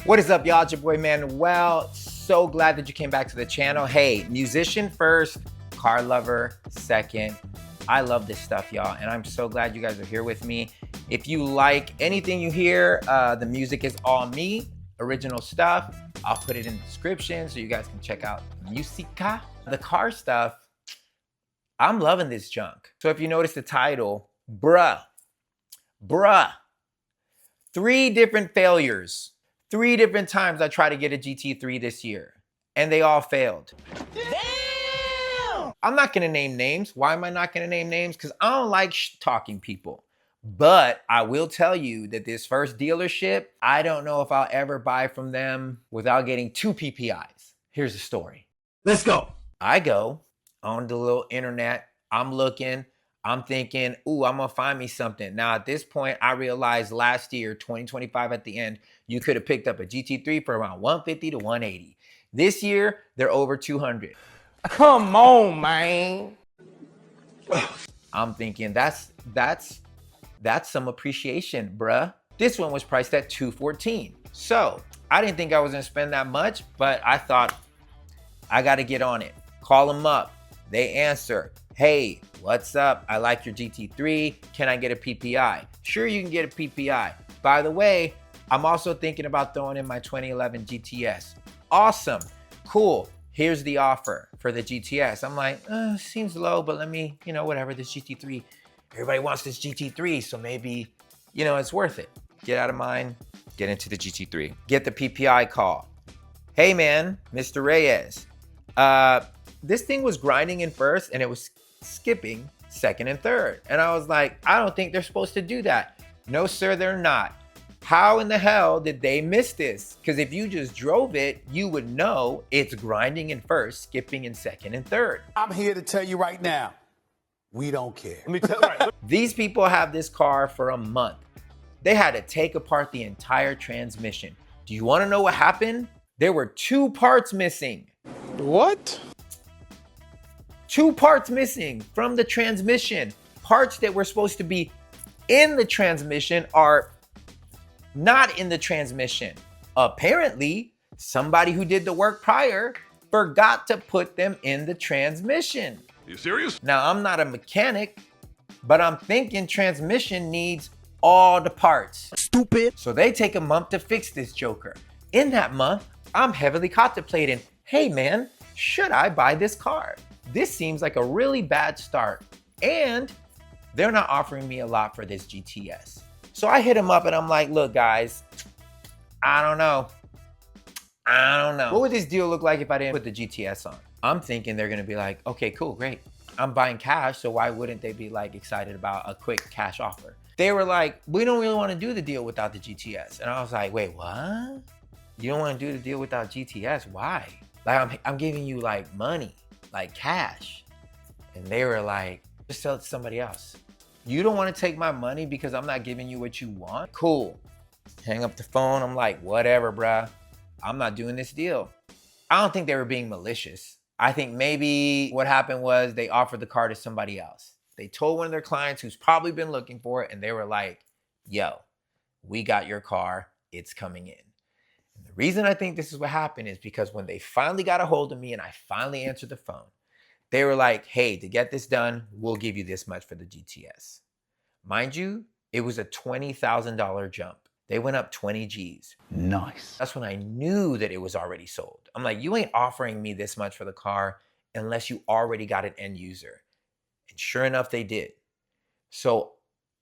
What is up, y'all? It's your boy Manwell. So glad that you came back to the channel. Hey, musician first, car lover second. I love this stuff, y'all, and I'm so glad you guys are here with me. If you like anything you hear, the music is all me, original stuff. I'll put it in the description so you guys can check out Musica. The car stuff, I'm loving this junk. So if you notice the title, bruh, 3 different failures. 3 different times I tried to get a GT3 this year, and they all failed. Damn! I'm not gonna name names. Why am I not gonna name names? Because I don't like talking people. But I will tell you that this first dealership, I don't know if I'll ever buy from them without getting 2 PPIs. Here's the story. Let's go. I go on the little internet, I'm looking, I'm thinking, ooh, I'm gonna find me something. Now at this point, I realized last year, 2025 at the end, you could have picked up a GT3 for around 150 to 180. This year, they're over 200. Come on, man. I'm thinking that's some appreciation, bruh. This one was priced at 214. So I didn't think I was gonna spend that much, but I thought I gotta get on it. Call them up, they answer. Hey, what's up? I like your GT3. Can I get a PPI? Sure, you can get a PPI. By the way, I'm also thinking about throwing in my 2011 GTS. Awesome, cool. Here's the offer for the GTS. I'm like, seems low, but let me, whatever, this GT3. Everybody wants this GT3, so maybe, it's worth it. Get out of mine, get into the GT3. Get the PPI call. Hey man, Mr. Reyes. This thing was grinding in first and it was skipping second and third. And I was like, I don't think they're supposed to do that. No, sir, they're not. How in the hell did they miss this? Because if you just drove it, you would know it's grinding in first, skipping in second and third. I'm here to tell you right now, we don't care. Let me tell you. Right. These people have this car for a month. They had to take apart the entire transmission. Do you want to know what happened? There were 2 parts missing. What? 2 parts missing from the transmission. Parts that were supposed to be in the transmission are not in the transmission. Apparently, somebody who did the work prior forgot to put them in the transmission. You serious? Now, I'm not a mechanic, but I'm thinking transmission needs all the parts. Stupid. So they take a month to fix this joker. In that month, I'm heavily contemplating, hey man, should I buy this car? This seems like a really bad start. And they're not offering me a lot for this GTS. So I hit them up and I'm like, look guys, I don't know. What would this deal look like if I didn't put the GTS on? I'm thinking they're gonna be like, okay, cool, great. I'm buying cash, so why wouldn't they be like excited about a quick cash offer? They were like, we don't really wanna do the deal without the GTS. And I was like, wait, what? You don't wanna do the deal without GTS, why? Like I'm giving you like money, like cash. And they were like, just sell it to somebody else. You don't wanna take my money because I'm not giving you what you want? Cool. Hang up the phone, I'm like, whatever, bruh. I'm not doing this deal. I don't think they were being malicious. I think maybe what happened was they offered the car to somebody else. They told one of their clients who's probably been looking for it, and they were like, yo, we got your car, it's coming in. And the reason I think this is what happened is because when they finally got a hold of me and I finally answered the phone, they were like, hey, to get this done, we'll give you this much for the GTS. Mind you, it was a $20,000 jump. They went up 20 G's. Nice. That's when I knew that it was already sold. I'm like, you ain't offering me this much for the car unless you already got an end user. And sure enough, they did. So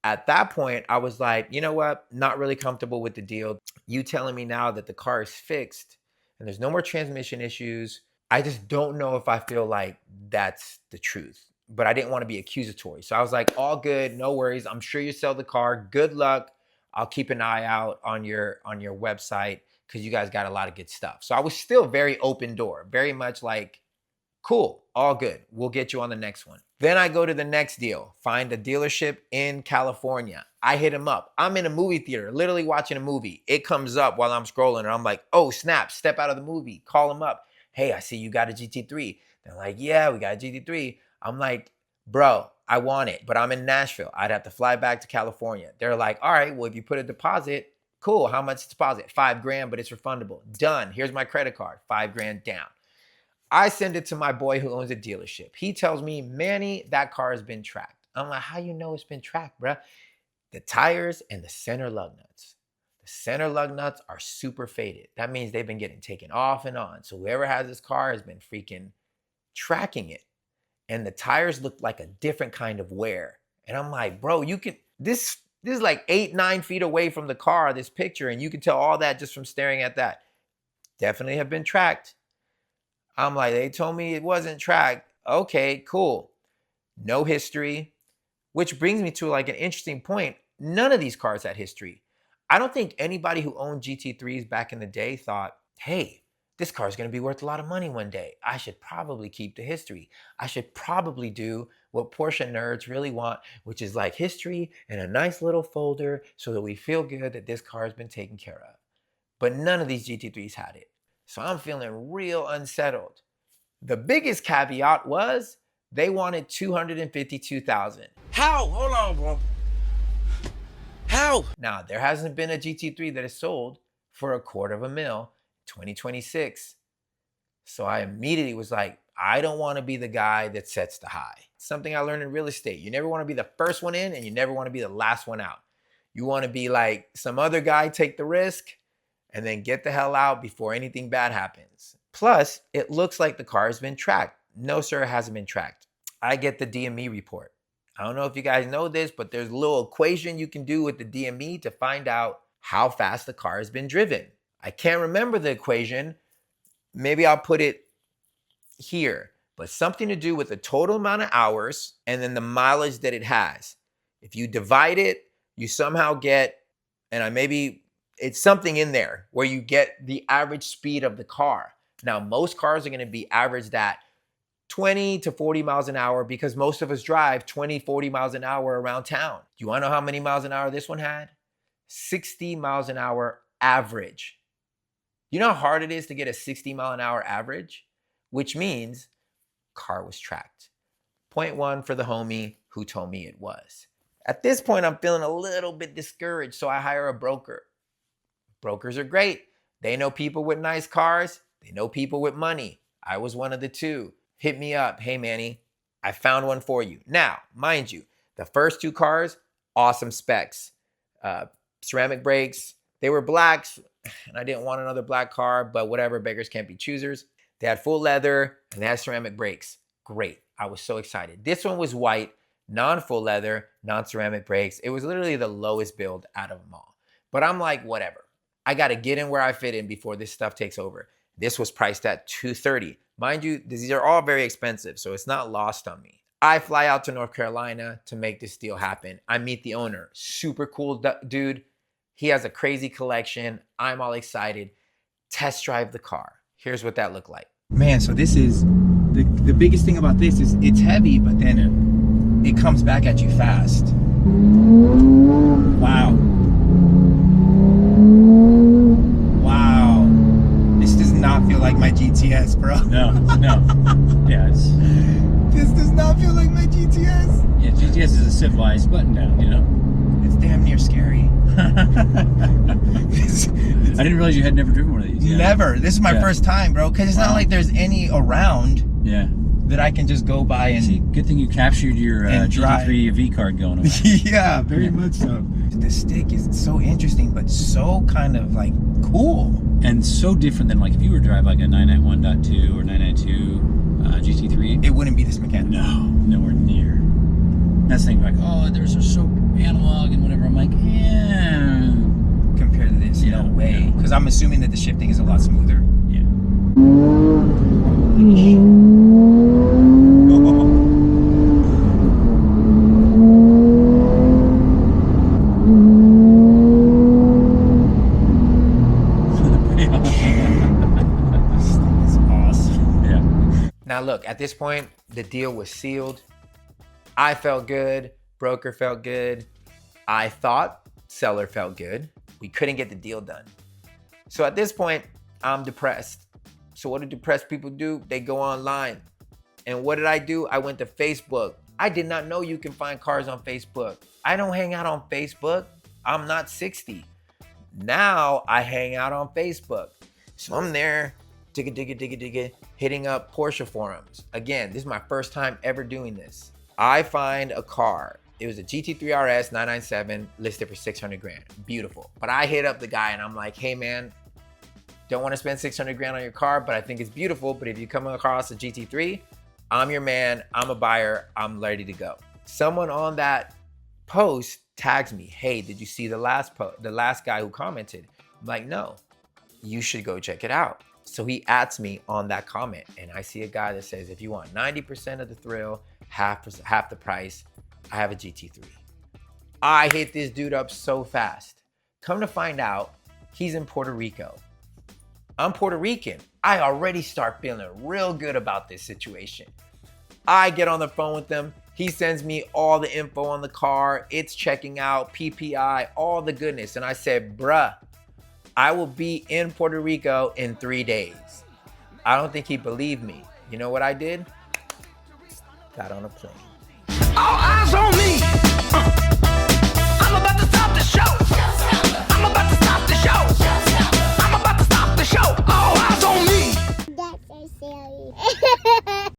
at that point, I was like, you know what? Not really comfortable with the deal. You telling me now that the car is fixed and there's no more transmission issues. I just don't know if I feel like that's the truth. But I didn't want to be accusatory. So I was like, all good, no worries. I'm sure you sell the car. Good luck. I'll keep an eye out on your website because you guys got a lot of good stuff. So I was still very open door, very much like, cool, all good. We'll get you on the next one. Then I go to the next deal, find a dealership in California. I hit him up. I'm in a movie theater, literally watching a movie. It comes up while I'm scrolling and I'm like, oh snap, step out of the movie, call him up. Hey, I see you got a GT3. They're like, yeah, we got a GT3. I'm like, bro, I want it, but I'm in Nashville. I'd have to fly back to California. They're like, all right, well, if you put a deposit, Cool, how much deposit? 5 grand, but it's refundable. Done, here's my credit card, 5 grand down. I send it to my boy who owns a dealership. He tells me, Manny, that car has been tracked. I'm like, how you know it's been tracked, bruh? The tires and the center lug nuts. The center lug nuts are super faded. That means they've been getting taken off and on. So whoever has this car has been freaking tracking it. And the tires look like a different kind of wear. And I'm like, bro, you can, this is like 8-9 feet away from the car, this picture, and you can tell all that just from staring at that. Definitely have been tracked. I'm like, they told me it wasn't tracked. Okay, cool. No history, which brings me to like an interesting point. None of these cars had history. I don't think anybody who owned GT3s back in the day thought, hey, this car is going to be worth a lot of money one day. I should probably keep the history. I should probably do what Porsche nerds really want, which is like history and a nice little folder so that we feel good that this car has been taken care of. But none of these GT3s had it. So I'm feeling real unsettled. The biggest caveat was they wanted $252,000. How? Hold on, bro. How? Now, there hasn't been a GT3 that is sold for $250,000 2026. So I immediately was like, I don't want to be the guy that sets the high. Something I learned in real estate. You never want to be the first one in and you never want to be the last one out. You want to be like some other guy, take the risk, and then get the hell out before anything bad happens. Plus, it looks like the car has been tracked. No, sir, it hasn't been tracked. I get the DME report. I don't know if you guys know this, but there's a little equation you can do with the DME to find out how fast the car has been driven. I can't remember the equation. Maybe I'll put it here, but something to do with the total amount of hours and then the mileage that it has. If you divide it, you somehow get, and it's something in there where you get the average speed of the car. Now, most cars are going to be averaged at 20 to 40 miles an hour because most of us drive 20, 40 miles an hour around town. Do you want to know how many miles an hour this one had? 60 miles an hour average. You know how hard it is to get a 60 mile an hour average? Which means car was tracked. Point one for the homie who told me it was. At this point, I'm feeling a little bit discouraged, so I hire a broker. Brokers are great. They know people with nice cars. They know people with money. I was one of the two. Hit me up. Hey, Manny, I found one for you. Now, mind you, the first 2 cars, awesome specs. Ceramic brakes. They were blacks, and I didn't want another black car, but whatever, beggars can't be choosers. They had full leather, and they had ceramic brakes. Great. I was so excited. This one was white, non-full leather, non-ceramic brakes. It was literally the lowest build out of them all. But I'm like, whatever. I got to get in where I fit in before this stuff takes over. This was priced at $230,000. Mind you, these are all very expensive, so it's not lost on me. I fly out to North Carolina to make this deal happen. I meet the owner. Super cool dude. He has a crazy collection. I'm all excited. Test drive the car. Here's what that looked like. Man, so this is, the biggest thing about this is it's heavy, but then it comes back at you fast. Wow. Wow. This does not feel like my GTS, bro. No. Yeah, This does not feel like my GTS. yeah, GTS is a civilized button down, you know? It's damn near scary. I didn't realize you had never driven one of these. Yeah. Never. This is my first time, bro, because it's not like there's any around Yeah. that I can just go by and... See, good thing you captured your GT3 V card going on. Yeah, very much so. The stick is so interesting, but so kind of like cool. And so different than like if you were to drive like a 991.2 or 992 GT3. It wouldn't be this mechanical. No, nowhere near. That's the thing, like, oh, they're so analog and whatever. I'm like, yeah. Compared to this, Yeah, no way. yeah. Because I'm assuming that the shifting is a lot smoother. Yeah. This thing is awesome. Yeah. Now look, at this point, the deal was sealed. I felt good. Broker felt good. I thought seller felt good. We couldn't get the deal done. So at this point, I'm depressed. So what do depressed people do? They go online. And what did I do? I went to Facebook. I did not know you can find cars on Facebook. I don't hang out on Facebook. I'm not 60. Now I hang out on Facebook. So I'm there, digga, hitting up Porsche forums. Again, this is my first time ever doing this. I find a car. It was a GT3 RS 997 listed for 600 grand. Beautiful. But I hit up the guy and I'm like, hey man, don't want to spend 600 grand on your car, but I think it's beautiful. But if you come across a GT3, I'm your man, I'm a buyer, I'm ready to go. Someone on that post tags me, hey, did you see the last guy who commented? I'm like, no, you should go check it out. So he adds me on that comment and I see a guy that says, if you want 90% of the thrill, half the price, I have a GT3. I hit this dude up so fast. Come to find out, he's in Puerto Rico. I'm Puerto Rican. I already start feeling real good about this situation. I get on the phone with him. He sends me all the info on the car. It's checking out, PPI, all the goodness. And I said, bruh, I will be in Puerto Rico in 3 days. I don't think he believed me. You know what I did? Got on a plane. All eyes on me. I'm about to stop the show.